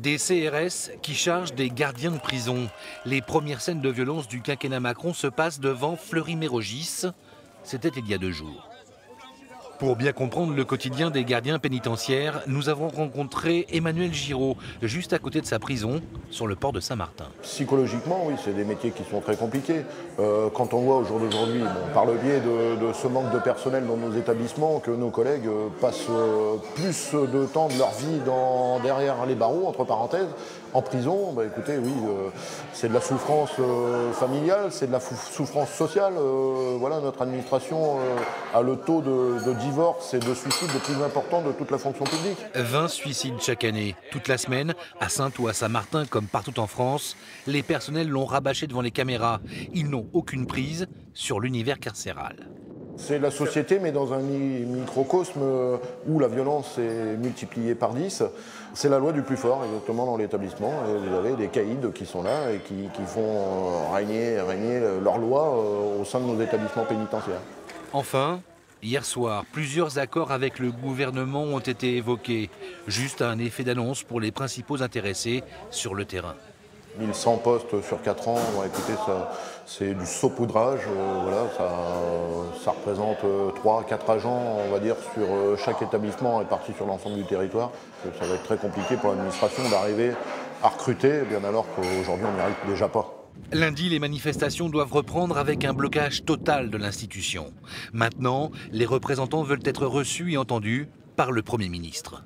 Des CRS qui chargent des gardiens de prison. Les premières scènes de violence du quinquennat Macron se passent devant Fleury-Mérogis. C'était il y a 2 jours. Pour bien comprendre le quotidien des gardiens pénitentiaires, nous avons rencontré Emmanuel Giraud, juste à côté de sa prison, sur le port de Saint-Martin. Psychologiquement, oui, c'est des métiers qui sont très compliqués. Quand on voit au jour d'aujourd'hui, par le biais de ce manque de personnel dans nos établissements, que nos collègues passent plus de temps de leur vie derrière les barreaux, entre parenthèses, en prison, écoutez, oui, c'est de la souffrance familiale, c'est de la souffrance sociale. Voilà, notre administration a le taux de divorce et de suicide le plus important de toute la fonction publique. 20 suicides chaque année. Toute la semaine, à Saintes ou à Saint-Martin, comme partout en France, les personnels l'ont rabâché devant les caméras. Ils n'ont aucune prise sur l'univers carcéral. C'est la société, mais dans un microcosme où la violence est multipliée par 10. C'est la loi du plus fort, exactement, dans l'établissement. Et vous avez des caïds qui sont là et qui font régner leur loi au sein de nos établissements pénitentiaires. Enfin, hier soir, plusieurs accords avec le gouvernement ont été évoqués. Juste un effet d'annonce pour les principaux intéressés sur le terrain. 1100 postes sur 4 ans, écoutez, c'est du saupoudrage. Voilà, ça représente 3-4 agents, on va dire, sur chaque établissement répartis sur l'ensemble du territoire. Ça va être très compliqué pour l'administration d'arriver à recruter, bien alors qu'aujourd'hui on n'y arrive déjà pas. Lundi, les manifestations doivent reprendre avec un blocage total de l'institution. Maintenant, les représentants veulent être reçus et entendus par le Premier ministre.